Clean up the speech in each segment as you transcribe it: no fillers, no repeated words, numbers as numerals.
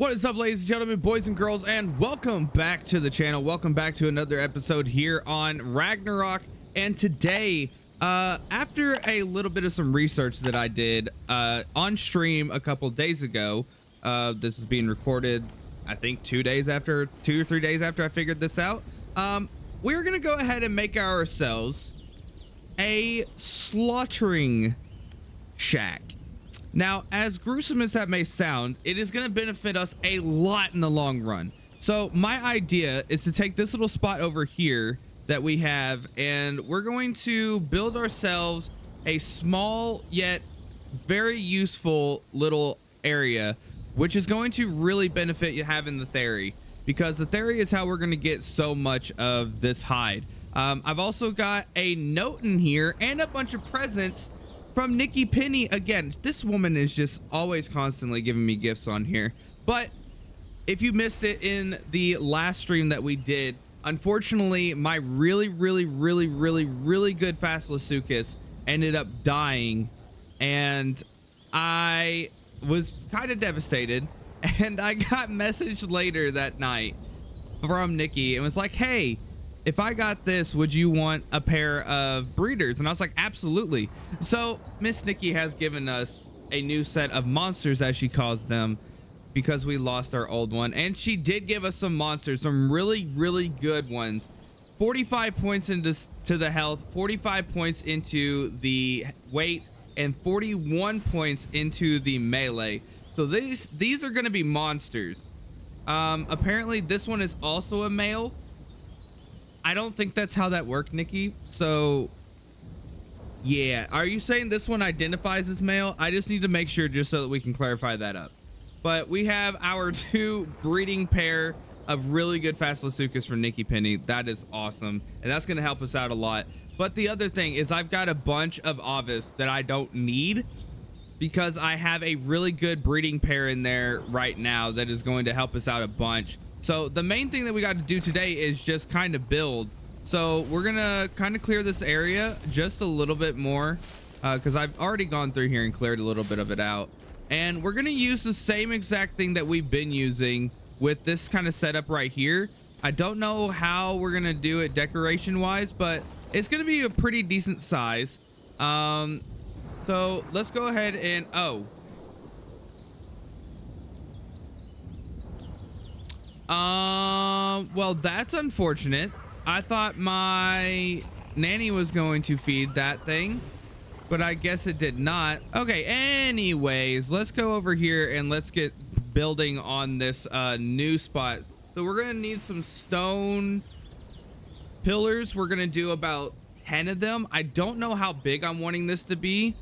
What is up, ladies and gentlemen, boys and girls, and welcome back to the channel. Welcome back to another episode here on Ragnarok. And today, after a little bit of some research that I did on stream a couple days ago, this is being recorded, I think 2 or 3 days after I figured this out. We're gonna go ahead and make ourselves a slaughtering shack. Now, as gruesome as that may sound, it is going to benefit us a lot in the long run. So my idea is to take this little spot over here that we have, and we're going to build ourselves a small yet very useful little area, which is going to really benefit you having the Theory, because the Theory is how we're going to get so much of this hide. I've also got a note in here and a bunch of presents from Nikki Penny. Again, this woman is just always constantly giving me gifts on here. But if you missed it in the last stream that we did, unfortunately, my really good Fasilasuchus ended up dying, and I was kind of devastated. And I got messaged later that night from Nikki and was like, hey, if I got this, would you want a pair of breeders? And I was like, absolutely. So Miss Nikki has given us a new set of monsters, as she calls them, because we lost our old one. And she did give us some monsters, some really good ones. 45 points into the health, 45 points into the weight, and 41 points into the melee. So these are going to be monsters. Apparently this one is also a male. I don't think that's how that worked, Nikki. So yeah, are you saying this one identifies as male? I just need to make sure, just so that we can clarify that up. But we have our two breeding pair of really good Fasilasuchus from Nikki Penny. That is awesome, and that's going to help us out a lot. But the other thing is, I've got a bunch of Ovis that I don't need, because I have a really good breeding pair in there right now that is going to help us out a bunch. So the main thing that we got to do today is just kind of build. So we're gonna kind of clear this area just a little bit more, because I've already gone through here and cleared a little bit of it out. And we're gonna use the same exact thing that we've been using with this kind of setup right here. I don't know how we're gonna do it decoration wise, but it's gonna be a pretty decent size. So let's go ahead and, well, that's unfortunate. I thought my nanny was going to feed that thing, but I guess it did not. Okay, anyways, let's go over here and let's get building on this new spot. So we're gonna need some stone pillars. We're gonna do about 10 of them. I don't know how big I'm wanting this to be,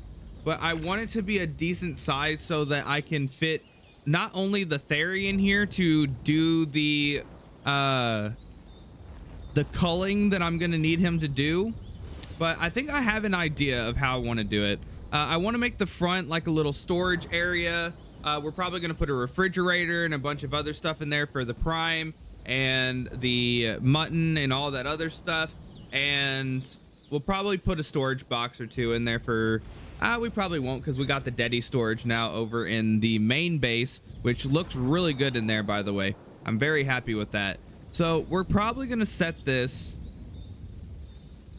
but I want it to be a decent size so that I can fit not only the Theory in here to do the culling that I'm gonna need him to do, but I think I have an idea of how I want to do it. I want to make the front like a little storage area. We're probably gonna put a refrigerator and a bunch of other stuff in there for the prime and the mutton and all that other stuff, and we'll probably put a storage box or two in there for we probably won't, because we got the Daddy storage now over in the main base, which looks really good in there, by the way. I'm very happy with that. So we're probably going to set this.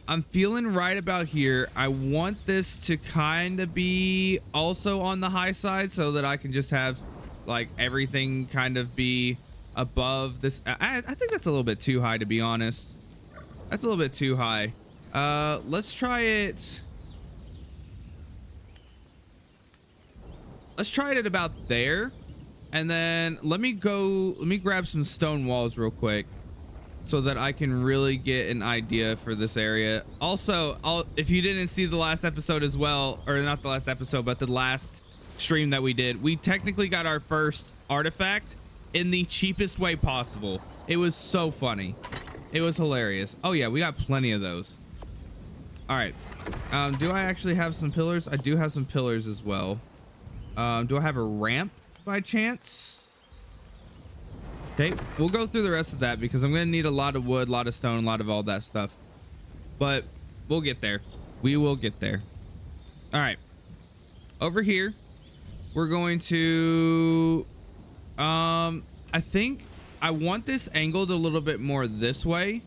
I'm feeling right about here. I want this to kind of be also on the high side so that I can just have like everything kind of be above this. I think that's a little bit too high, to be honest. That's a little bit too high. Let's try it. Let's try it at about there, and then let me grab some stone walls real quick so that I can really get an idea for this area. Also, if you didn't see the last episode as well, or not the last episode, but the last stream that we did, we technically got our first artifact in the cheapest way possible. It was so funny. It was hilarious. Oh yeah, we got plenty of those. All right. Do I actually have some pillars? I do have some pillars as well. Do I have a ramp by chance? Okay, we'll go through the rest of that because I'm going to need a lot of wood, a lot of stone, a lot of all that stuff. But we'll get there. We will get there. All right. Over here, we're going to I think I want this angled a little bit more this way.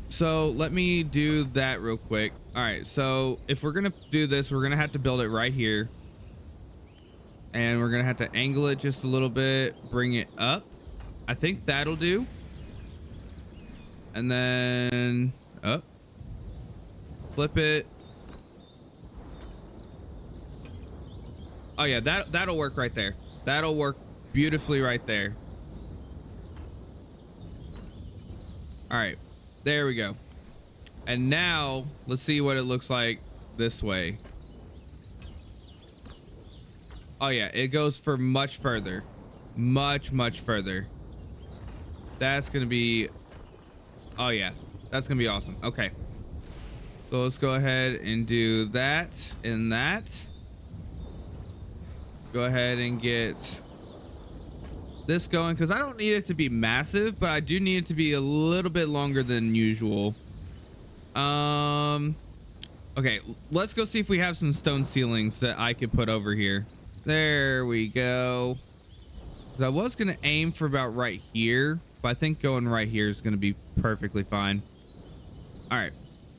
So let me do that real quick. All right, so if we're gonna do this, we're gonna have to build it right here, and we're gonna have to angle it just a little bit, bring it up. I think that'll do. And then up, flip it. Oh yeah, that'll work right there. That'll work beautifully right there. All right, there we go. And now let's see what it looks like this way. Oh yeah, it goes for much further, much further. That's gonna be, oh yeah, that's gonna be awesome. Okay, so let's go ahead and do that and that. Go ahead and get this going, because I don't need it to be massive, but I do need it to be a little bit longer than usual. Okay, let's go see if we have some stone ceilings that I could put over here. There we go. 'Cause I was gonna aim for about right here, but I think going right here is gonna be perfectly fine. All right,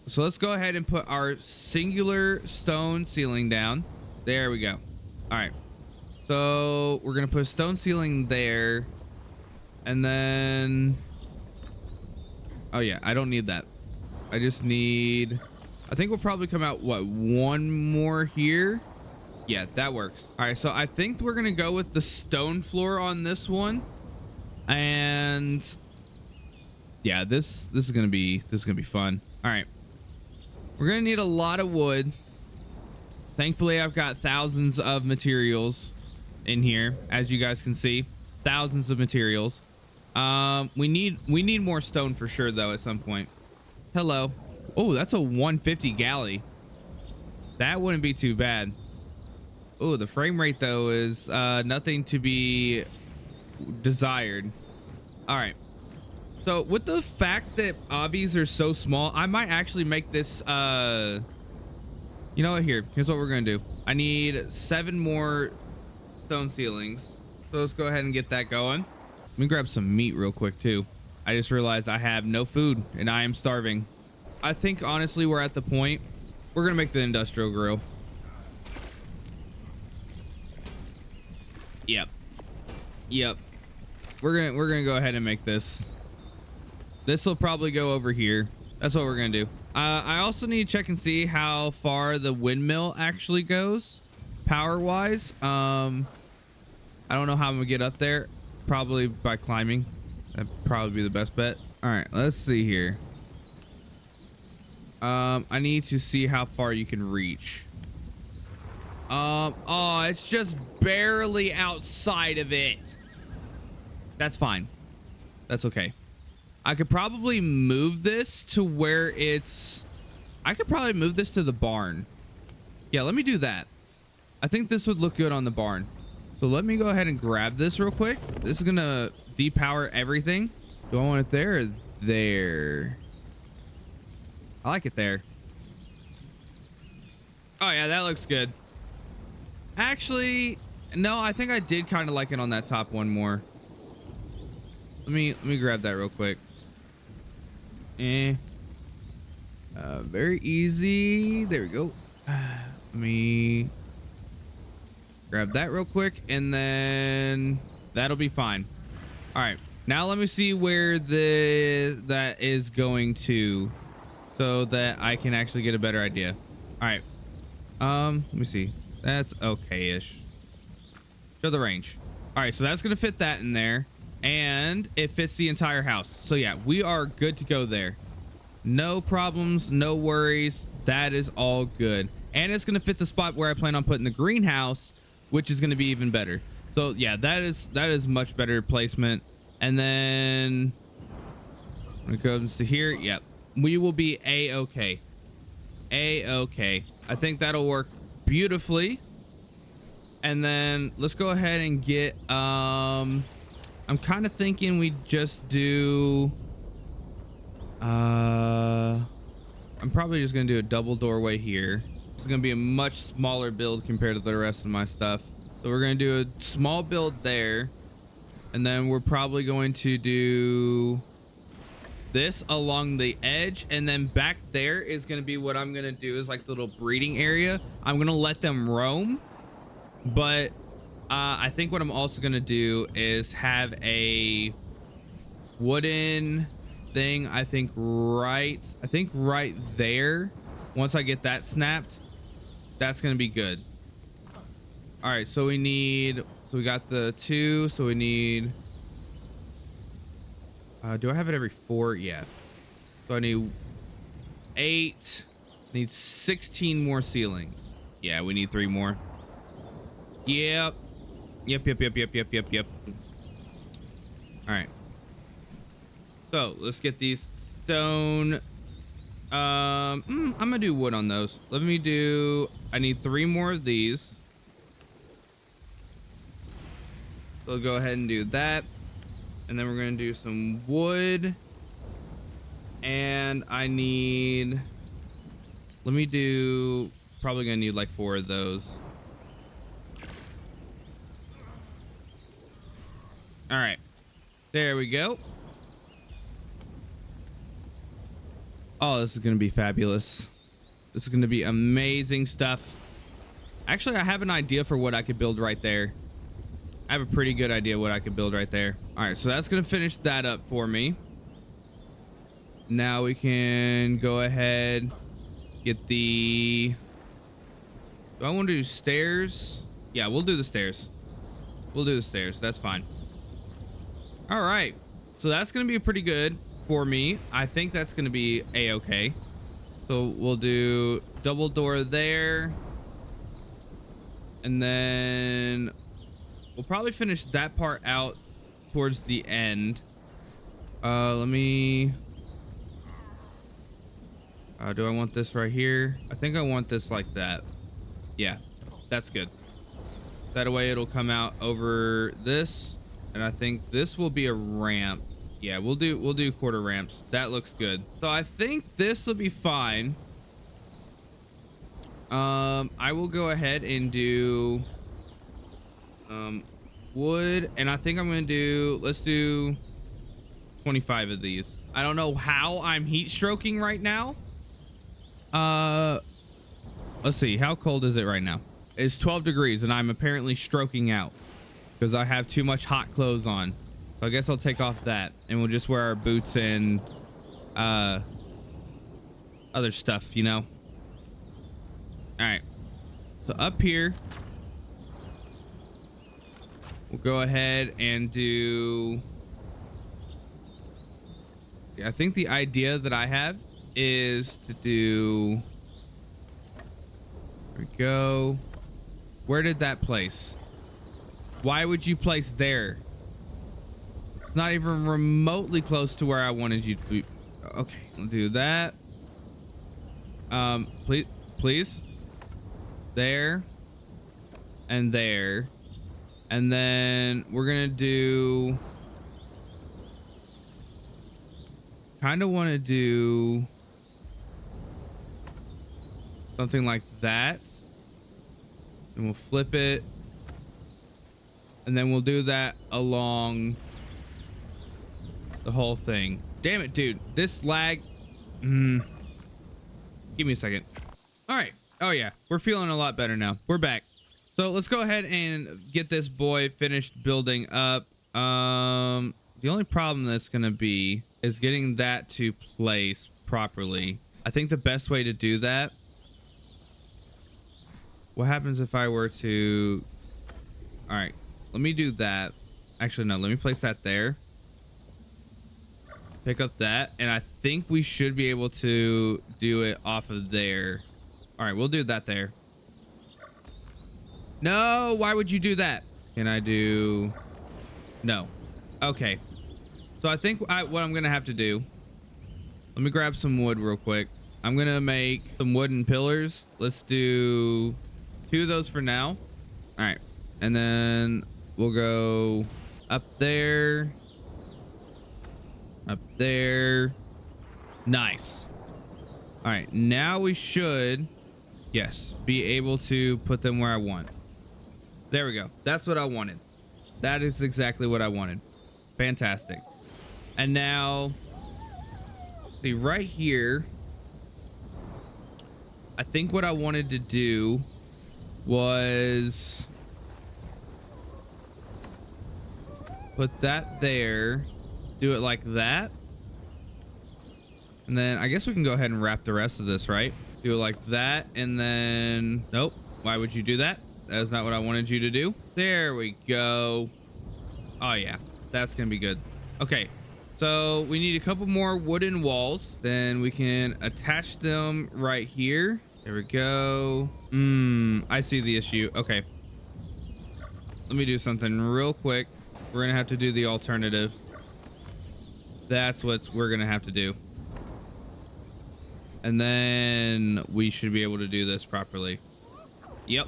so let's go ahead and put our singular stone ceiling down. There we go. All right, so we're gonna put a stone ceiling there, and then, oh yeah, I don't need that. I just need, I think we'll probably come out, what, one more here? Yeah, that works. All right, so I think we're gonna go with the stone floor on this one, and yeah, this is gonna be fun. All right, we're gonna need a lot of wood. Thankfully, I've got thousands of materials in here, as you guys can see, thousands of materials. We need more stone for sure, though, at some point. Hello. Oh, that's a 150 galley. That wouldn't be too bad. Oh, the frame rate though is nothing to be desired. All right, so with the fact that obbies are so small, I might actually make this you know what, here's what we're gonna do. I need 7 more stone ceilings, so let's go ahead and get that going. Let me grab some meat real quick too. I just realized I have no food and I am starving. I think honestly we're at the point we're gonna make the industrial grill. Yep, we're gonna go ahead and make this. This will probably go over here. That's what we're gonna do. I also need to check and see how far the windmill actually goes power wise. I don't know how I'm gonna get up there. Probably by climbing. That'd probably be the best bet. All right, let's see here. I need to see how far you can reach. Oh, it's just barely outside of it. That's fine. That's okay. I could probably move this to where it's, I could probably move this to the barn. Yeah, let me do that. I think this would look good on the barn. So let me go ahead and grab this real quick. This is gonna depower everything. Do I want it there or there? I like it there. Oh yeah, that looks good. Actually, no, I think I did kind of like it on that top one more. Let me grab that real quick. Very easy. There we go. Let me grab that real quick, and then that'll be fine. All right, now let me see where that is going to, so that I can actually get a better idea. All right, let me see. That's okay-ish. Show the range. All right, so that's gonna fit that in there, and it fits the entire house. So yeah, we are good to go there. No problems, no worries. That is all good, and it's gonna fit the spot where I plan on putting the greenhouse, which is gonna be even better. So yeah, that is much better placement. And then when it comes to here, yep, we will be a-okay. A-okay. I think that'll work beautifully. And then let's go ahead and get I'm kind of thinking we just do I'm probably just gonna do a double doorway here. It's gonna be a much smaller build compared to the rest of my stuff, So we're going to do a small build there. And then we're probably going to do this along the edge. And then back there is going to be what I'm going to do is like the little breeding area. I'm going to let them roam. But I think what I'm also going to do is have a wooden thing. I think right there. Once I get that snapped, that's going to be good. All right. So we got the 2. So we need, do I have it every 4? Yeah. So I need 8, need 16 more ceilings. Yeah. We need 3 more. Yep. Yep. All right. So let's get these stone. I'm gonna do wood on those. I need 3 more of these. So we'll go ahead and do that. And then we're gonna do some wood. And probably gonna need like 4 of those. All right, there we go. Oh, this is gonna be fabulous. This is gonna be amazing stuff. Actually, I have an idea for what I could build right there. I have a pretty good idea what I could build right there. All right, so that's gonna finish that up for me. Now we can go ahead, get the, do I want to do stairs? Yeah, we'll do the stairs. That's fine. All right, so that's gonna be pretty good for me. I think that's gonna be a-okay. So we'll do double door there, and then we'll probably finish that part out towards the end. Let me, do I want this right here? I think I want this like that. Yeah, that's good. That way it'll come out over this, and I think this will be a ramp. Yeah, we'll do quarter ramps. That looks good. So I think this will be fine. I will go ahead and do wood, and I think I'm gonna do, let's do 25 of these. I don't know how I'm heat stroking right now. Let's see, how cold is it right now? It's 12 degrees, and I'm apparently stroking out because I have too much hot clothes on. So I guess I'll take off that, and we'll just wear our boots and other stuff, you know. All right, so up here we'll go ahead and do, I think the idea that I have is to do, there we go. Where did that place? Why would you place there? It's not even remotely close to where I wanted you to be. Okay, we'll do that. Please. There. And there. And then we're gonna do, kind of want to do something like that. And we'll flip it. And then we'll do that along the whole thing. Damn it, dude. This lag. Give me a second. All right. Oh, yeah. We're feeling a lot better now. We're back. So let's go ahead and get this boy finished building up. The only problem that's going to be is getting that to place properly. I think the best way to do that. What happens if I were to, all right, let me do that. Actually, no, let me place that there. Pick up that, and I think we should be able to do it off of there. All right, we'll do that there. No, why would you do that? Can I do, no. Okay, so I think what I'm gonna have to do, let me grab some wood real quick. I'm gonna make some wooden pillars. Let's do 2 of those for now. All right, and then we'll go up there, up there. Nice. All right, now we should, yes, be able to put them where I want. There we go. That's what I wanted. That is exactly what I wanted. Fantastic. And now, see right here, I think what I wanted to do was put that there, do it like that. And then I guess we can go ahead and wrap the rest of this, right? Do it like that. And then, nope. Why would you do that? That is not what I wanted you to do. There we go. Oh yeah, that's gonna be good. Okay, so we need a couple more wooden walls. Then we can attach them right here. There we go. I see the issue. Okay, let me do something real quick. We're gonna have to do the alternative. That's what we're gonna have to do. And then we should be able to do this properly. Yep,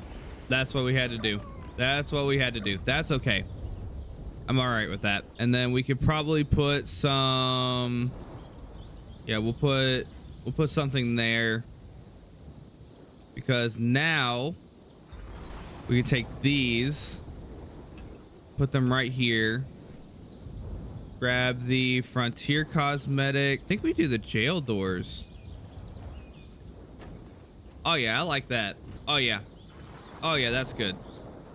that's what we had to do. That's what we had to do. That's okay. I'm all right with that. And then we could probably put some, yeah, we'll put something there, because now we can take these, put them right here, grab the Frontier cosmetic. I think we do the jail doors. Oh yeah, I like that. Oh yeah. Oh yeah, that's good.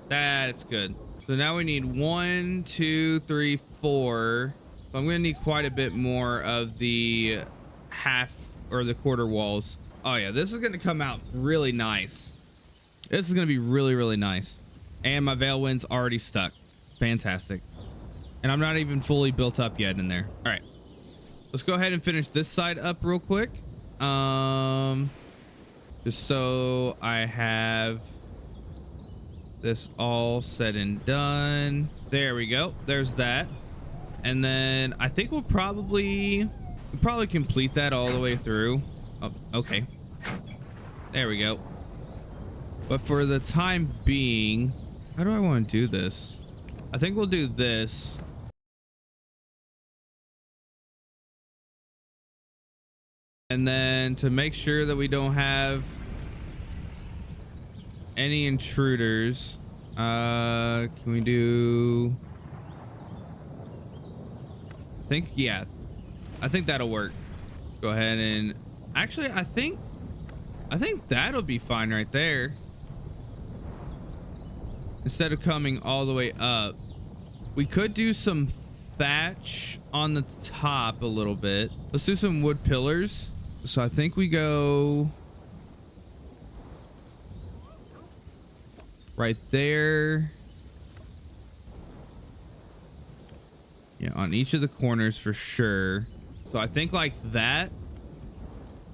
That's good. So now we need 1, 2, 3, 4. So I'm gonna need quite a bit more of the half or the quarter walls. Oh yeah, this is gonna come out really nice. This is gonna be really, really nice. And my Veil Wind's already stuck. Fantastic. And I'm not even fully built up yet in there. All right, let's go ahead and finish this side up real quick. Just so I have this all said and done. There we go. There's that. And then I think we'll probably complete that all the way through. Oh, okay. There we go. But for the time being, how do I want to do this? I think we'll do this. And then to make sure that we don't have any intruders, can we do, I think that'll work. Go ahead and actually, I think that'll be fine right there. Instead of coming all the way up, we could do some thatch on the top a little bit. Let's do some wood pillars. So I think we go right there. Yeah, on each of the corners for sure. So I think like that.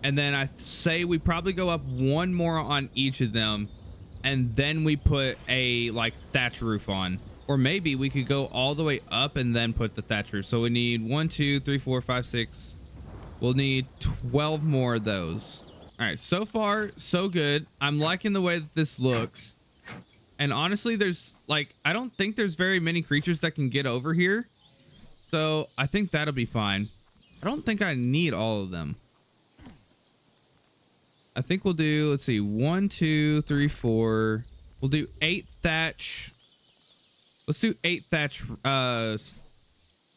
And then I say we probably go up one more on each of them, and then we put a like thatch roof on. Or maybe we could go all the way up and then put the thatch roof. So we need 1, 2, 3, 4, 5, 6. We'll need 12 more of those. All right, so far so good. I'm liking the way that this looks. And honestly, there's like, I don't think there's very many creatures that can get over here. So I think that'll be fine. I don't think I need all of them. I think we'll do, let's see, 1, 2, 3, 4. We'll do 8 thatch. Let's do 8 thatch,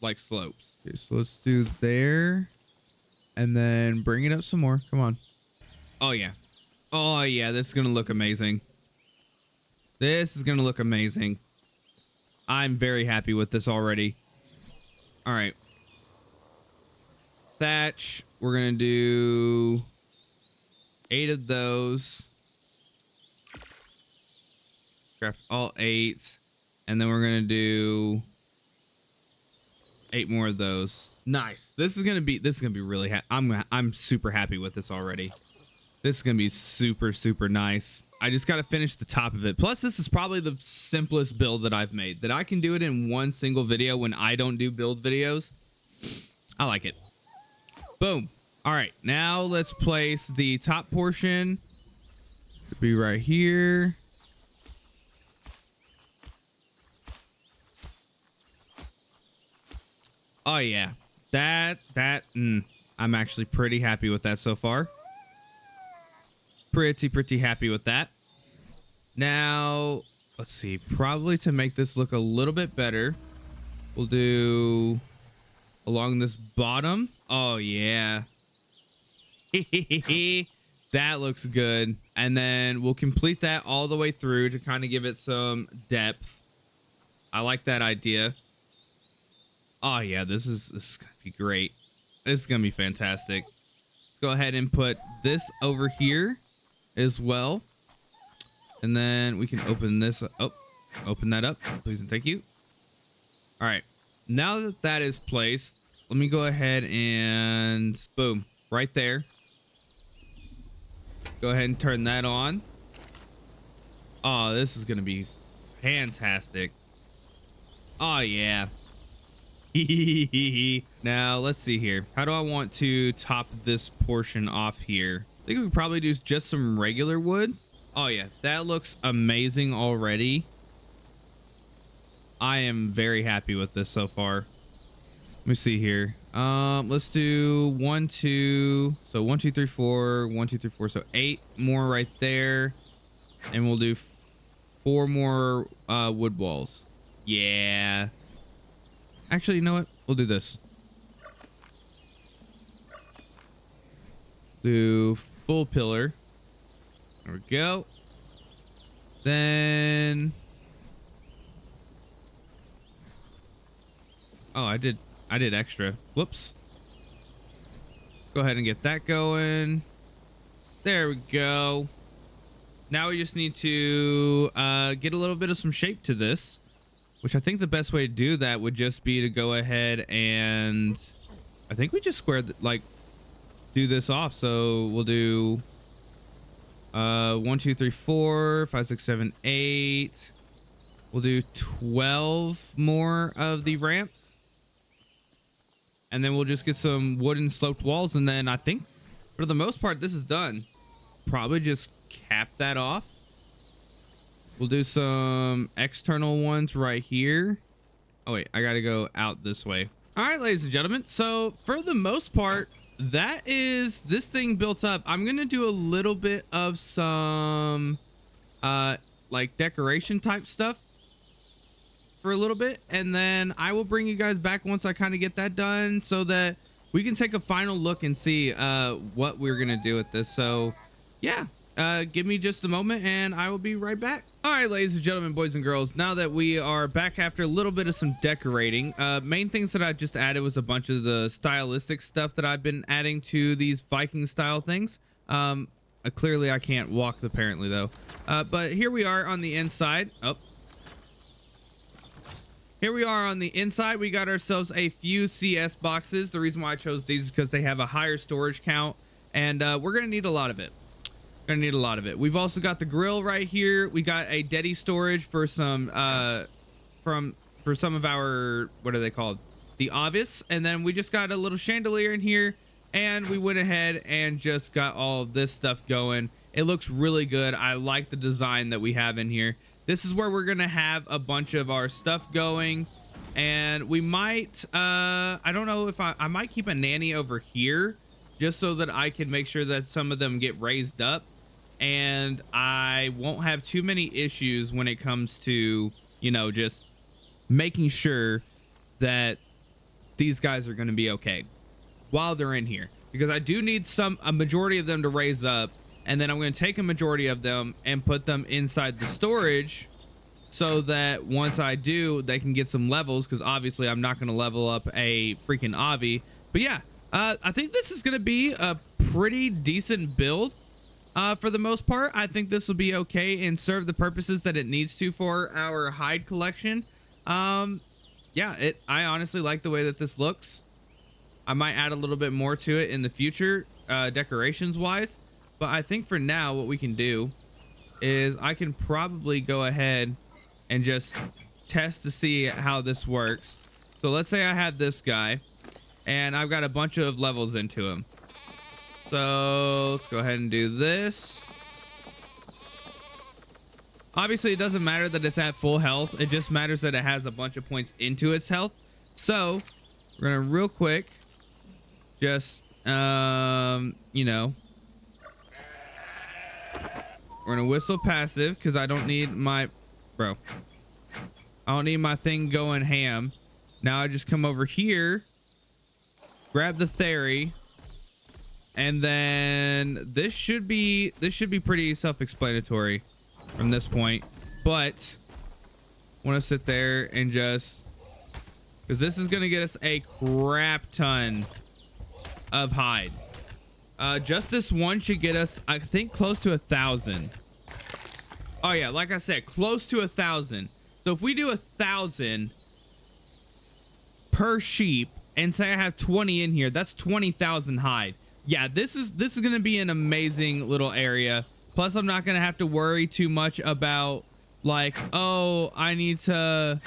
like slopes. Okay, so let's do there. And then bring it up some more. Come on. Oh yeah. Oh yeah, this is gonna look amazing. This is gonna look amazing. I'm very happy with this already. All right. Thatch, we're gonna do 8 of those. Craft all 8. And then we're gonna do 8 more of those. Nice. This is gonna be really I'm super happy with this already. This is gonna be super, super nice. I just gotta finish the top of it. Plus, this is probably the simplest build that I've made. That I can do it in one single video when I don't do build videos. I like it. Boom. All right, now let's place the top portion. Should be right here. Oh yeah, I'm actually pretty happy with that so far. Pretty happy with that. Now let's see, probably to make this look a little bit better, we'll do along this bottom. Oh yeah. That looks good. And then we'll complete that all the way through to kind of give it some depth. I like that idea. Oh yeah, this is gonna be great. This is gonna be fantastic. Let's go ahead and put this over here as well. And then we can open this. Oh, open that up, please and thank you. All right, now that that is placed, let me go ahead and boom, right there. Go ahead and turn that on. Oh, this is gonna be fantastic. Oh yeah. Now let's see here. How do I want to top this portion off here? I think we could probably do just some regular wood. Oh yeah, that looks amazing already. I am very happy with this so far. Let me see here. Let's do 1, 2. So 1, 2, 3, 4. 1, 2, 3, 4. So 8 more right there, and we'll do 4 more wood walls. Yeah. Actually, you know what? We'll do this. Do full pillar. There we go. Then. Oh, I did extra. Whoops. Go ahead and get that going. There we go. Now we just need to get a little bit of some shape to this, which I think the best way to do that would just be to go ahead and I think we just squared like do this off. So we'll do 1, 2, 3, 4, 5, 6, 7, 8. We'll do 12 more of the ramps. And then we'll just get some wooden sloped walls. And then I think for the most part, this is done. Probably just cap that off. We'll do some external ones right here. Oh wait, I gotta go out this way. All right, ladies and gentlemen. So for the most part, that is this thing built up. I'm gonna do a little bit of some like decoration type stuff for a little bit, and then I will bring you guys back once I kind of get that done so that we can take a final look and see what we're gonna do with this. So yeah, give me just a moment and I will be right back. All right, ladies and gentlemen, boys and girls, now that we are back after a little bit of some decorating, main things that I just added was a bunch of the stylistic stuff that I've been adding to these Viking style things. Clearly I can't walk apparently though, but here we are on the inside. Here we are on the inside. We got ourselves a few CS boxes. The reason why I chose these is because they have a higher storage count, and we're gonna need a lot of it. We've also got the grill right here. We got a Deddy storage for some for some of our, what are they called? The Ovis. And then we just got a little chandelier in here, and we went ahead and just got all of this stuff going. It looks really good. I like the design that we have in here. This is where we're gonna have a bunch of our stuff going, and we might I don't know if I might keep a nanny over here just so that I can make sure that some of them get raised up, and I won't have too many issues when it comes to, you know, just making sure that these guys are going to be okay while they're in here, because I do need a majority of them to raise up, and then I'm going to take a majority of them and put them inside the storage so that once I do, they can get some levels, because obviously I'm not going to level up a freaking Avi. But yeah, I think this is going to be a pretty decent build. For the most part, I think this will be okay and serve the purposes that it needs to for our hide collection. Yeah, I honestly like the way that this looks. I might add a little bit more to it in the future, decorations wise, but I think for now what we can do is I can probably go ahead and just test to see how this works. So let's say I had this guy and I've got a bunch of levels into him. So let's go ahead and do this. Obviously, it doesn't matter that it's at full health. It just matters that it has a bunch of points into its health. So we're gonna real quick just you know, we're gonna whistle passive because I don't need my Bro, I don't need my thing going ham. Now I just come over here, grab the theory, and then this should be pretty self-explanatory from this point. But I want to sit there and just, because this is gonna get us a crap ton of hide. Just this one should get us, I think, close to 1,000. Oh yeah, like I said, close to 1,000. So if we do 1,000 per sheep, and say I have 20 in here, that's 20,000 hide. Yeah, this is gonna be an amazing little area. Plus, I'm not gonna have to worry too much about, like, oh, I need to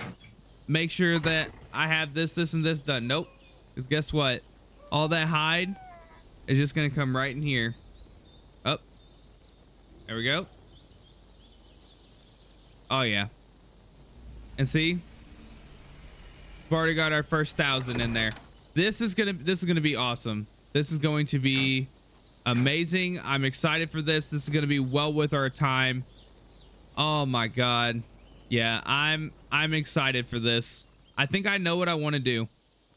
make sure that I have this, and this done. Nope. Because guess what? All that hide is just gonna come right in here. Oh, there we go. Oh yeah. And see, we've already got our first 1,000 in there. This is gonna be awesome. This is going to be amazing. I'm excited for this. This is gonna be well worth our time. Oh my god. Yeah, I'm excited for this. I think I know what I want to do.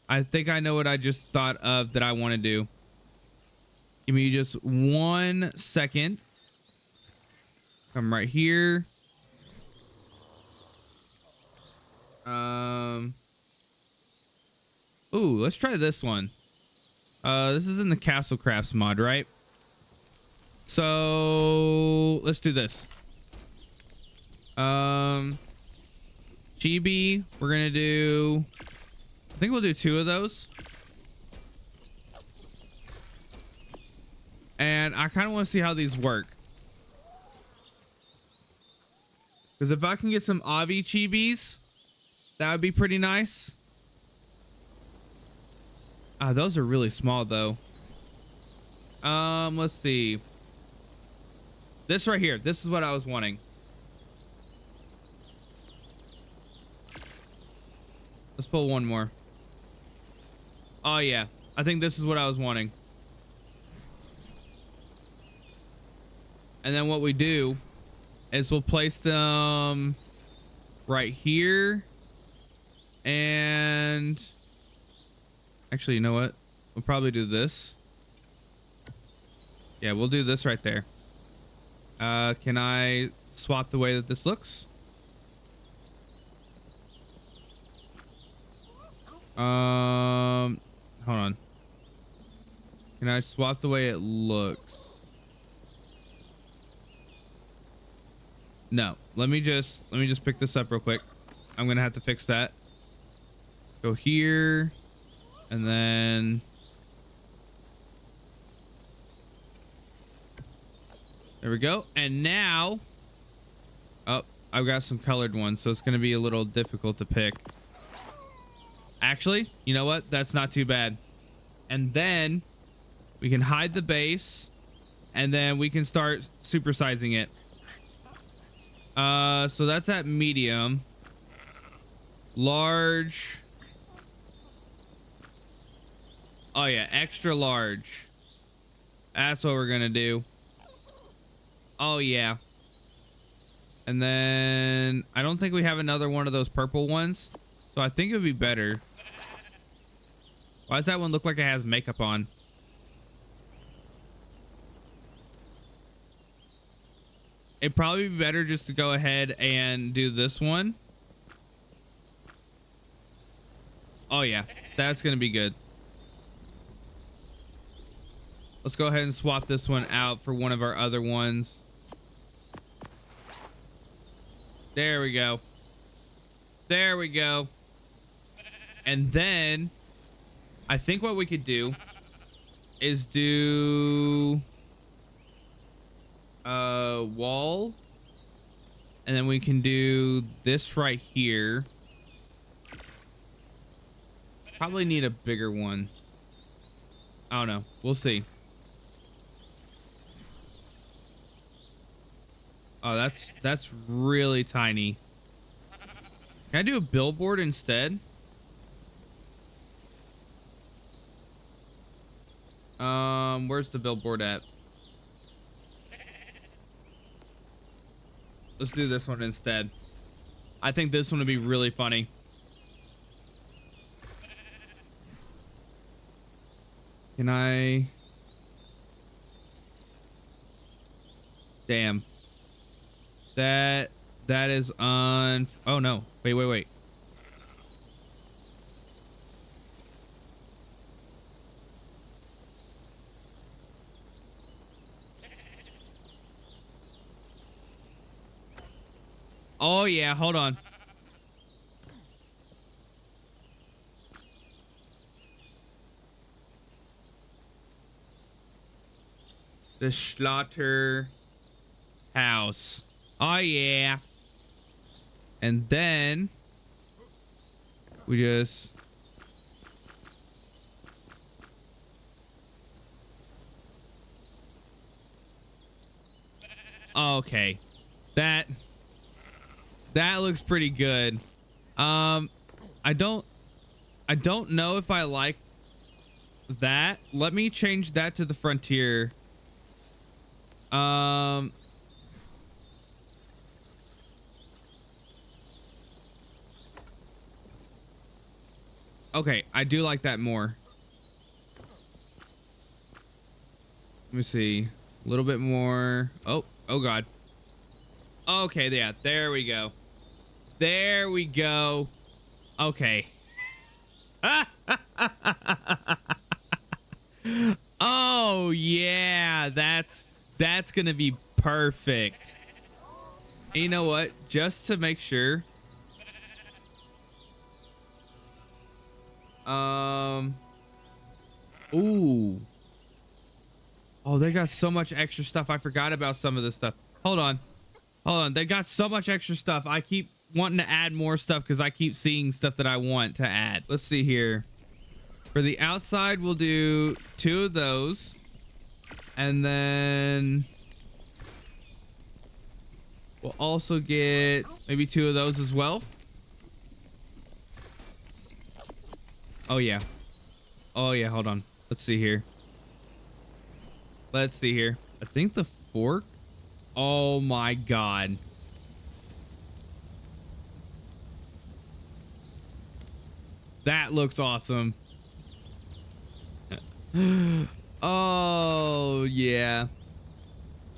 I think I know what I just thought of that I want to do. Give me just 1 second. Come right here. Ooh, let's try this one. This is in the Castle Crafts mod, right? So let's do this. Chibi, we're gonna do, I think we'll do 2 of those. And I kind of want to see how these work. Because if I can get some Avi chibis, that would be pretty nice. Those are really small though. Let's see. This right here. This is what I was wanting. Let's pull one more. Oh yeah. I think this is what I was wanting. And then what we do is we'll place them right here. And actually, you know what? We'll probably do this. Yeah, we'll do this right there. Can I swap the way that this looks? Hold on. Can I swap the way it looks? No. Let me just pick this up real quick. I'm gonna have to fix that. Go here, and then there we go. And now, oh, I've got some colored ones, so it's gonna be a little difficult to pick. Actually, you know what? That's not too bad. And then we can hide the base, and then we can start supersizing it. So that's at medium. Large. Oh yeah, extra large. That's what we're gonna do. Oh yeah. And then I don't think we have another one of those purple ones, so I think it would be better. Why does that one look like it has makeup on? It'd probably be better just to go ahead and do this one. Oh yeah, that's gonna be good. Let's go ahead and swap this one out for one of our other ones. There we go. There we go. And then I think what we could do is do wall, and then we can do this right here. Probably need a bigger one. I don't know. We'll see. Oh, that's really tiny. Can I do a billboard instead? Where's the billboard at? Let's do this one instead. I think this one would be really funny. Can I? Damn. That is on. Oh no. Wait. Oh yeah, hold on. The slaughter house. Oh yeah. And then we just okay. That looks pretty good. I don't know if I like that. Let me change that to the frontier. Okay, I do like that more. Let me see. A little bit more. Oh God. Okay, yeah, there we go. There we go. Okay. Oh yeah, that's gonna be perfect. And you know what? Just to make sure. Ooh. Oh, they got so much extra stuff. I forgot about some of this stuff. Hold on. They got so much extra stuff. I keep wanting to add more stuff because I keep seeing stuff that I want to add. Let's see here. For the outside, we'll do 2 of those. And then we'll also get maybe 2 of those as well. Oh yeah. Hold on. Let's see here. I think the fork. Oh my God. That looks awesome. Oh yeah.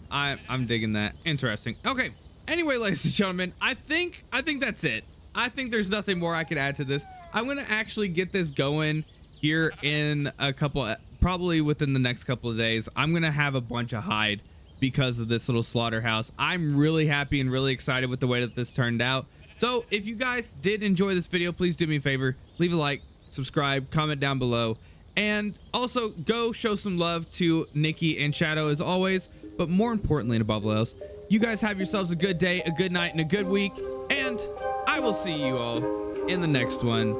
I'm digging that. Interesting. Okay. Anyway, ladies and gentlemen, I think that's it. I think there's nothing more I can add to this. I'm gonna actually get this going here in a couple, probably within the next couple of days. I'm gonna have a bunch of hide because of this little slaughterhouse. I'm really happy and really excited with the way that this turned out. So if you guys did enjoy this video, please do me a favor, leave a like, subscribe, comment down below, and also go show some love to Nikki and Shadow as always. But more importantly and above all else, you guys have yourselves a good day, a good night, and a good week, and I will see you all in the next one.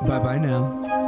Bye bye now.